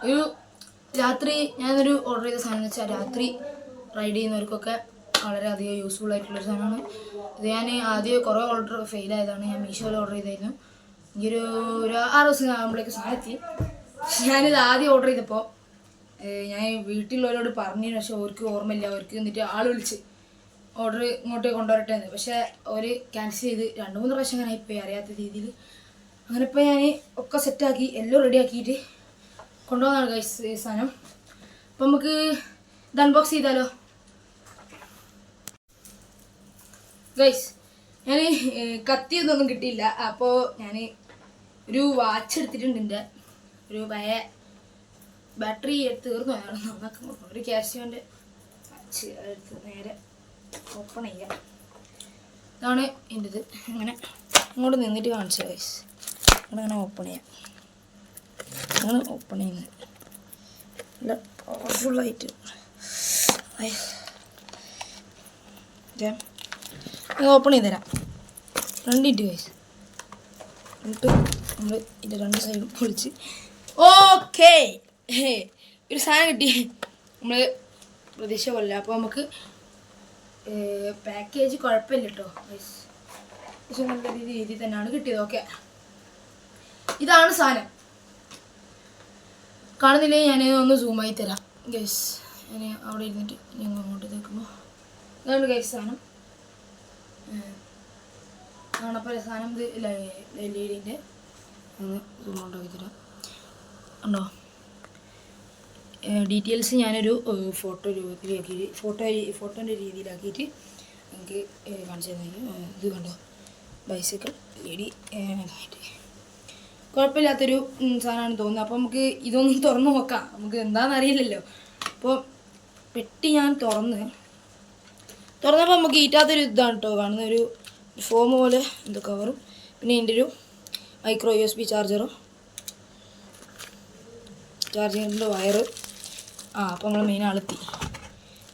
ഒരു രാത്രി ഞാനൊരു ഓർഡർ ചെയ്ത സാധനം എന്ന് വെച്ചാൽ രാത്രി റൈഡ് ചെയ്യുന്നവർക്കൊക്കെ വളരെയധികം യൂസ്ഫുൾ ആയിട്ടുള്ളൊരു സാധനമാണ് ഇത്. ഞാൻ ആദ്യം കുറേ ഓർഡർ ഫെയിലായതാണ്. ഞാൻ മീഷോയിൽ ഓർഡർ ചെയ്തായിരുന്നു. ഈ ഒരു 6 ദിവസം ആകുമ്പോഴേക്ക് സാധനം എത്തി. ഞാനിത് ആദ്യം ഓർഡർ ചെയ്തപ്പോൾ ഞാൻ വീട്ടിലുള്ളവരോട് പറഞ്ഞു, പക്ഷെ അവർക്ക് ഓർമ്മയില്ല. അവർക്ക് എന്നിട്ട് ആൾ വിളിച്ച് ഓർഡർ ഇങ്ങോട്ട് കൊണ്ടുവരട്ടെ എന്ന്. പക്ഷേ അവർ ക്യാൻസൽ ചെയ്ത് 2-3 പ്രാവശ്യം അങ്ങനെ ആയിപ്പോയി അറിയാത്ത രീതിയിൽ. അങ്ങനെ ഇപ്പോൾ ഞാൻ ഒക്കെ സെറ്റാക്കി എല്ലാം റെഡിയാക്കിയിട്ട് കൊണ്ടുപോകുന്നതാണ് ഗൈസ് ഈ സാധനം. അപ്പം നമുക്ക് ഇത് അൺബോക്സ് ചെയ്താലോ ഗൈസ്? ഞാൻ കത്തിയൊന്നും കിട്ടിയില്ല. അപ്പോൾ ഞാൻ ഒരു വാച്ച് എടുത്തിട്ടുണ്ട്. എൻ്റെ ഒരു പഴയ ബാറ്ററി തീർന്നു അതാണ് നന്നാക്കാൻ ഒരു കാസിയോൻ്റെ വാച്ച് എടുത്ത് നേരെ ഓപ്പൺ ചെയ്യാം. ഇതാണ് എൻ്റെ ഇത്. അങ്ങനെ ഇങ്ങോട്ട് നിന്നിട്ട് കാണിച്ചു ഗൈസ്. അങ്ങനെ ഓപ്പൺ ചെയ്യാം. അങ്ങനെ ഓപ്പൺ ചെയ്യുന്നത് നല്ല പവർഫുള്ളായിട്ട് ഓപ്പൺ ചെയ്ത് തരാം. 2 മിനിറ്റ് ഗൈസ്. എന്നിട്ട് നമ്മൾ ഇതിൻ്റെ 2 സൈഡും പൊളിച്ച് ഓക്കേ ഒരു സാധനം കിട്ടി. നമ്മൾ പ്രതീക്ഷ പോലെ. അപ്പോൾ നമുക്ക് പാക്കേജ് കുഴപ്പമില്ല കേട്ടോ ഗൈസ്. പക്ഷെ നല്ല രീതിയിൽ തന്നെയാണ് കിട്ടിയത്. ഓക്കെ, ഇതാണ് സാധനം. കാണുന്നില്ലേ? ഞാൻ ഒന്ന് സൂമായി തരാം ഗൈസ്. ഞാൻ അവിടെ ഇരുന്നിട്ട് ഞങ്ങൾ അങ്ങോട്ട് നിൽക്കുമ്പോൾ ഇതാണ് ഗൈസ് സാധനം. കാണപ്പോൾ സാധനം ഇത് LED-ൻ്റെ ഒന്ന് സൂം ഔട്ടാക്കി തരാം. ഉണ്ടോ? ഡീറ്റെയിൽസ് ഞാനൊരു ഫോട്ടോ രൂപത്തിലാക്കിയിട്ട് ഫോട്ടോൻ്റെ രീതിയിലാക്കിയിട്ട് എനിക്ക് കാണിച്ചു തന്നെങ്കിൽ ഇത് കണ്ടോ, ബൈസിക്കിൾ LED കുഴപ്പമില്ലാത്തൊരു സാധനമാണ് തോന്നുന്നത്. അപ്പോൾ നമുക്ക് ഇതൊന്നും തുറന്ന് നോക്കാം. നമുക്ക് എന്താണെന്ന് അറിയില്ലല്ലോ. അപ്പോൾ പെട്ടി ഞാൻ തുറന്നപ്പോൾ നമുക്ക് ഈറ്റാത്തൊരു ഇതാണ് കേട്ടോ കാണുന്ന. ഒരു ഫോം പോലെ എന്തോ കവറും, പിന്നെ ഇതിൻ്റെ ഒരു മൈക്രോ USB ചാർജറും, ചാർജിങ്ങിൻ്റെ വയറ്. അപ്പോൾ നമ്മൾ മെയിൻ ആളെത്തി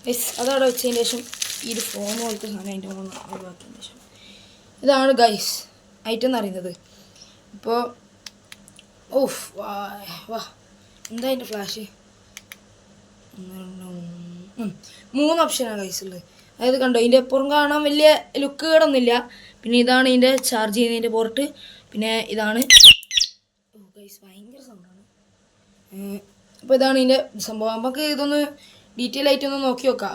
ഗൈസ്. അതവിടെ വെച്ചതിന് ശേഷം ഈ ഒരു ഫോം പോലത്തെ സാധനം അതിൻ്റെ മുകളിൽ ഒഴിവാക്കിയതിന് ശേഷം ഇതാണ് ഗൈസ് ഐറ്റം എന്ന് അറിയുന്നത്. ഇപ്പോൾ ഓഫ് വാ എന്താ അതിൻ്റെ ഫ്ലാഷ്? 3 ഓപ്ഷനാണ് ഗൈസ് ഉള്ളത്. അതായത് കണ്ടോ, ഇതിൻ്റെ പുറം കാണാൻ വലിയ ലുക്ക് കേടൊന്നുമില്ല. പിന്നെ ഇതാണ് ഇതിൻ്റെ ചാർജ് ചെയ്യുന്നതിൻ്റെ പോർട്ട്. പിന്നെ ഇതാണ് ഗൈസ് ഭയങ്കര സൗണ്ടാണ്. അപ്പോൾ ഇതാണ് ഇതിൻ്റെ സംഭവം. നമുക്ക് ഇതൊന്ന് ഡീറ്റെയിൽ ആയിട്ടൊന്ന് നോക്കി നോക്കാം.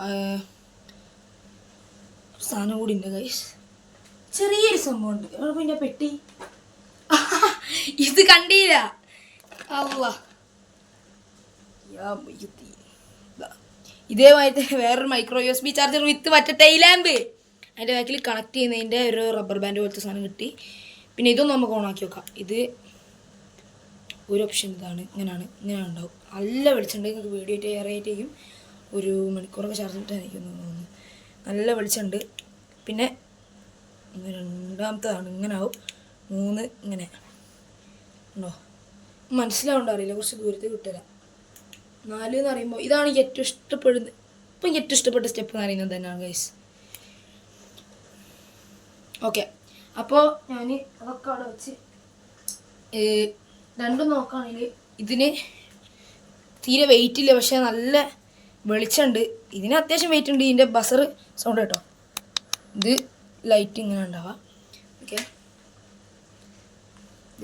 സാധനം കൂടി ഉണ്ട് ഗൈസ്, ചെറിയൊരു സംഭവം ഉണ്ട്. അപ്പോൾ ഇതിൻ്റെ പെട്ടി ഇത് കണ്ടില്ല. അല്ലാ, ഇതേമായിട്ട് വേറൊരു മൈക്രോ USB ചാർജർ വിത്ത് മറ്റേ ടൈലാമ്പ് അതിൻ്റെ ബാക്കിൽ കണക്ട് ചെയ്യുന്നതിൻ്റെ ഒരു റബ്ബർ ബാൻഡ് പോലത്തെ സാധനം കിട്ടി. പിന്നെ ഇതൊന്നും നമുക്ക് ഓണാക്കി നോക്കാം. ഇത് ഒരു ഓപ്ഷൻ ഇതാണ്. ഇങ്ങനെ ഉണ്ടാവും. നല്ല വെളിച്ചമുണ്ട്. നിങ്ങൾക്ക് വീഡിയോ ഏറിയായിട്ട് ചെയ്യും. 1 മണിക്കൂറൊക്കെ ചാർജ് ഇട്ടായിരിക്കും തോന്നുന്നു. നല്ല വെളിച്ചമുണ്ട്. പിന്നെ 2ാമത്തേതാണ് ഇങ്ങനെ ആവും. 3 ഇങ്ങനെ ഉണ്ടോ? മനസ്സിലാവുണ്ടോ അറിയില്ല, കുറച്ച് ദൂരത്തേക്ക് വിട്ടുതരാം. 4 എന്ന് പറയുമ്പോൾ ഇതാണ് ഏറ്റവും ഇഷ്ടപ്പെടുന്നത്. ഇപ്പം ഏറ്റവും ഇഷ്ടപ്പെട്ട സ്റ്റെപ്പ് എന്ന് പറയുന്നത് തന്നെയാണ് ഗൈസ്. ഓക്കെ, അപ്പോൾ ഞാൻ അതൊക്കെ അവിടെ വെച്ച് രണ്ടും നോക്കുകയാണെങ്കിൽ ഇതിന് തീരെ വെയിറ്റ് ഇല്ല, പക്ഷേ നല്ല വെളിച്ചമുണ്ട്. ഇതിന് അത്യാവശ്യം വെയിറ്റ് ഉണ്ട്. ഇതിൻ്റെ ബസർ സൗണ്ട് കേട്ടോ. ഇത് ലൈറ്റ് ഇങ്ങനെ ഉണ്ടാവുക. ഓക്കെ,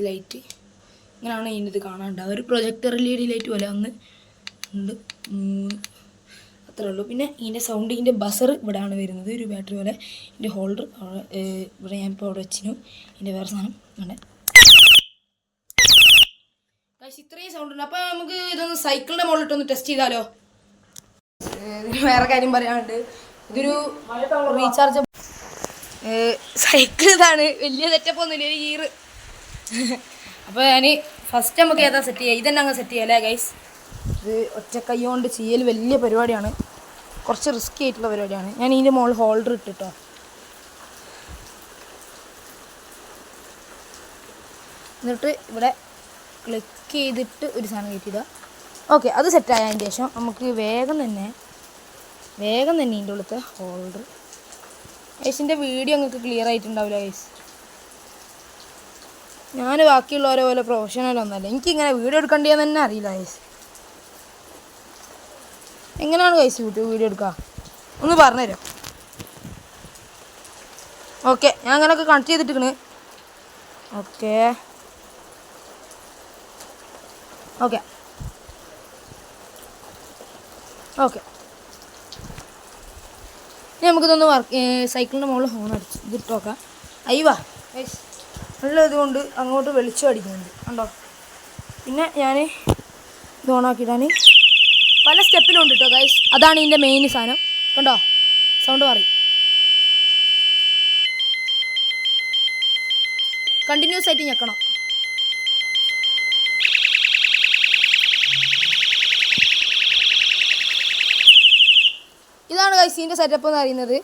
ലൈറ്റ് ഇങ്ങനെയാണ് ഇതിൻ്റെ ഇത് കാണാനുണ്ടാവുക. ഒരു പ്രൊജക്ടർ LED ലൈറ്റ് പോലെ ഉണ്ട്. അത്രേ ഉള്ളൂ. പിന്നെ ഇതിൻ്റെ സൗണ്ട്, ഇതിൻ്റെ ബസർ ഇവിടെയാണ് വരുന്നത്, ഒരു ബാറ്ററി പോലെ. ഇതിൻ്റെ ഹോൾഡർ ഇവിടെ ഞാൻ ഇപ്പോൾ അവിടെ വെച്ചിരുന്നു. ഇതിൻ്റെ വേറെ സാധനം ഉണ്ട്. ഇത്രയും സൗണ്ട് ഉണ്ട്. അപ്പോൾ നമുക്ക് ഇതൊന്ന് സൈക്കിളിൻ്റെ മുകളിലിട്ടൊന്ന് ടെസ്റ്റ് ചെയ്താലോ? വേറെ കാര്യം പറയാനുണ്ട്. ഇതൊരു റീചാർജ് സൈക്കിൾ. ഇതാണ് വലിയ സെറ്റപ്പ് ഒന്നുമില്ല, ഒരു ഗിയർ. അപ്പോൾ ഞാൻ ഫസ്റ്റ് നമുക്ക് ഏതാ സെറ്റ് ചെയ്യുക? ഇതന്നെ അങ്ങ് സെറ്റ് ചെയ്യാം അല്ലേ ഗൈസ്? ഇത് ഒറ്റ കൈ കൊണ്ട് ചെയ്യൽ വലിയ പരിപാടിയാണ്, കുറച്ച് റിസ്കി ആയിട്ടുള്ള പരിപാടിയാണ്. ഞാൻ ഇതിൻ്റെ മുകളിൽ ഹോൾഡർ ഇട്ടിട്ടോ. എന്നിട്ട് ഇവിടെ ക്ലിക്ക് ചെയ്തിട്ട് ഒരു സാധനം കയറ്റിയിടുക. ഓക്കെ, അത് സെറ്റായതിന് ശേഷം നമുക്ക് വേഗം തന്നെ ഇതിൻ്റെ ഉള്ളത്തെ ഹോൾഡർ. ഗൈസിൻ്റെ വീഡിയോ നിങ്ങൾക്ക് ക്ലിയർ ആയിട്ടുണ്ടാവില്ല ഗൈസ്. ഞാൻ ബാക്കിയുള്ളവരെ പോലെ പ്രൊഫഷണൽ ഒന്നല്ല. എനിക്കിങ്ങനെ വീഡിയോ എടുക്കേണ്ടതെന്ന് തന്നെ അറിയില്ല ഗൈസ്. എങ്ങനെയാണ് ഗൈസ് യൂട്യൂബ് വീഡിയോ എടുക്കുക ഒന്ന് പറഞ്ഞുതരാം. ഓക്കെ, ഞാൻ അങ്ങനെയൊക്കെ കണക്ട് ചെയ്തിട്ടിരിക്കണ്. ഓക്കെ ഓക്കെ ഓക്കെ ഇനി നമുക്കിതൊന്ന് സൈക്കിളിൻ്റെ മുകളിൽ ഹോൺ അടിച്ച് ഇതിട്ട് നോക്കാം. അയ്യവാ ഗൈസ് നല്ല ഇതുകൊണ്ട് അങ്ങോട്ട് വെളിച്ചം അടിക്കുന്നുണ്ട് കണ്ടോ. പിന്നെ ഞാൻ ഇത് ഓണാക്കിയിടാൻ പല സ്റ്റെപ്പിലും ഉണ്ട് കേട്ടോ ഗൈസ്. അതാണ് ഇതിൻ്റെ മെയിൻ സാധനം കണ്ടോ. സൗണ്ട് മാറി. കണ്ടിന്യൂസ് ആയിട്ട് ഞെക്കണം. ഇതാണ് ഗൈസ് ഇതിൻ്റെ സെറ്റപ്പ് എന്ന് പറയുന്നത്.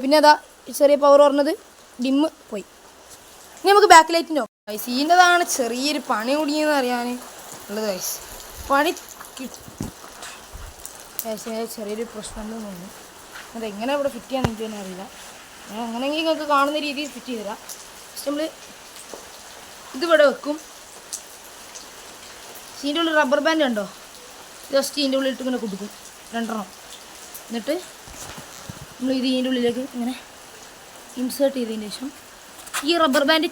പിന്നെ അതാ ചെറിയ പവർ പറഞ്ഞത് ഡിമ്മ് പോയി. ഇനി നമുക്ക് ബാക്ക് ലൈറ്റിൻ്റെ നോക്കാം ഗൈസ്. ഇതിൻ്റെതാണ് ചെറിയൊരു പണി കുടിയെന്ന് അറിയാൻ ഉള്ളത് ഗൈസ്. പണി ചെറിയൊരു പ്രശ്നം എന്ന് തോന്നുന്നു. അതെങ്ങനെ ഇവിടെ ഫിറ്റ് ചെയ്യാൻ എനിക്ക് തന്നെ അറിയില്ല. ഞാൻ അങ്ങനെയെങ്കിൽ നിങ്ങൾക്ക് കാണുന്ന രീതിയിൽ ഫിറ്റ് ചെയ്ത് തരാം. പക്ഷെ നമ്മൾ ഇതിവിടെ വെക്കും. ഇതിൻ്റെ ഉള്ളിൽ റബ്ബർ ബാൻഡ് ഉണ്ടോ, ജസ്റ്റ് ഇതിൻ്റെ ഉള്ളിലിട്ട് ഇങ്ങനെ കൊടുക്കും 2 എന്നിട്ട് നമ്മൾ ഇത് ഇതിൻ്റെ ഉള്ളിലേക്ക് ഇങ്ങനെ ഇൻസേർട്ട് ചെയ്തതിന് ശേഷം ഈ റബ്ബർ ബാൻഡ്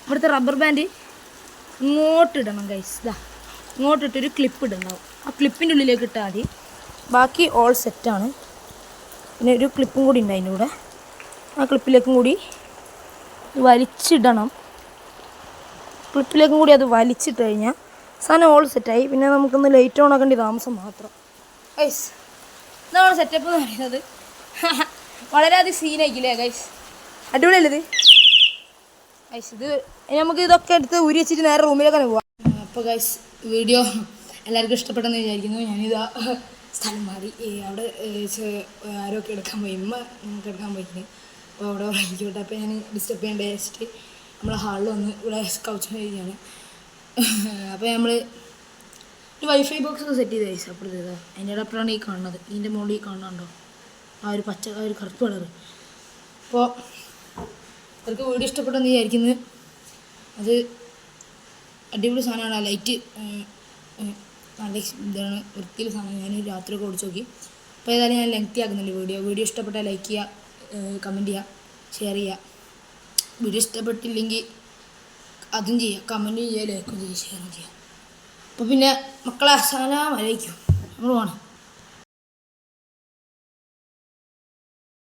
ഇവിടുത്തെ റബ്ബർ ബാൻഡ് ഇങ്ങോട്ടിടണം ഗൈസ്. ഇതാ ഇങ്ങോട്ടിട്ടൊരു ക്ലിപ്പ് ഇടുന്നുണ്ടാവും. ആ ക്ലിപ്പിൻ്റെ ഉള്ളിലേക്ക് ഇട്ടാൽ മതി. ബാക്കി ഓൾ സെറ്റാണ്. പിന്നെ ഒരു ക്ലിപ്പും കൂടി ഉണ്ട് അതിൻ്റെ കൂടെ. ആ ക്ലിപ്പിലേക്കും കൂടി വലിച്ചിടണം. ക്ലിപ്പിലേക്കും കൂടി അത് വലിച്ചിട്ട് കഴിഞ്ഞാൽ സാധനം ഓൾ സെറ്റായി. പിന്നെ നമുക്കൊന്ന് ലൈറ്റ് ഓൺ ആക്കേണ്ട താമസം മാത്രം ഗൈസ്. ഇതാണ് സെറ്റപ്പ് എന്ന് പറയുന്നത്. വളരെയധികം സീനായിരിക്കില്ലേ ഗൈസ്, അടിപൊളിയല്ലത് ഗൈസ്. ഇത് നമുക്ക് ഇതൊക്കെ എടുത്ത് ഊരി വെച്ചിട്ട് നേരെ റൂമിലേക്ക് തന്നെ പോവാം. അപ്പോൾ ഗൈസ് വീഡിയോ എല്ലാവർക്കും ഇഷ്ടപ്പെട്ടെന്ന് വിചാരിക്കുന്നു. ഞാനിതാ സ്ഥലം മാറി. അവിടെ ആരൊക്കെ എടുക്കാൻ പോയി, നമുക്ക് എടുക്കാൻ പോയിട്ടുണ്ട്. അപ്പോൾ അവിടെ വായിക്കോട്ടെ. അപ്പോൾ ഞാൻ ഡിസ്റ്റർബ് ചെയ്യേണ്ട വെച്ചിട്ട് നമ്മളെ ഹാളിൽ വന്ന് ഇവിടെ കൗച്ച് കഴിക്കുകയാണ്. അപ്പോൾ നമ്മൾ ഒരു വൈഫൈ ബോക്സ് ഒക്കെ സെറ്റ് ചെയ്ത് കഴിച്ചു. അപ്പോൾ ചെയ്താൽ അതിൻ്റെ അപ്പുറമാണ് ഈ കാണുന്നത്. ഇതിൻ്റെ മുകളിൽ ഈ കാണുന്നുണ്ടോ ആ ഒരു പച്ച ആ ഒരു കറുപ്പ് കളറ്. അപ്പോൾ അവർക്ക് വീഡിയോ ഇഷ്ടപ്പെട്ടെന്ന് വിചാരിക്കുന്നത്. അത് അടിപൊളി സാധനമാണ്. ആ ലൈറ്റ് നല്ല ഇതാണ്, വൃത്തിയുള്ള സാധനം. ഞാൻ രാത്രിയൊക്കെ ഓടിച്ച് നോക്കി. അപ്പോൾ ഏതായാലും ഞാൻ ലെങ്തി ആക്കുന്നില്ല വീഡിയോ ഇഷ്ടപ്പെട്ടാൽ ലൈക്ക് ചെയ്യുക, കമൻറ്റ് ചെയ്യുക, ഷെയർ ചെയ്യുക. വീഡിയോ ഇഷ്ടപ്പെട്ടില്ലെങ്കിൽ അതും ചെയ്യുക, കമൻറ്റും ചെയ്യുക, ലൈക്കും ചെയ്യുക, ഷെയറും ചെയ്യുക. അപ്പോൾ പിന്നെ മക്കളെ അസ്സലാമു അലൈക്കും. നമ്മൾ പോകണം.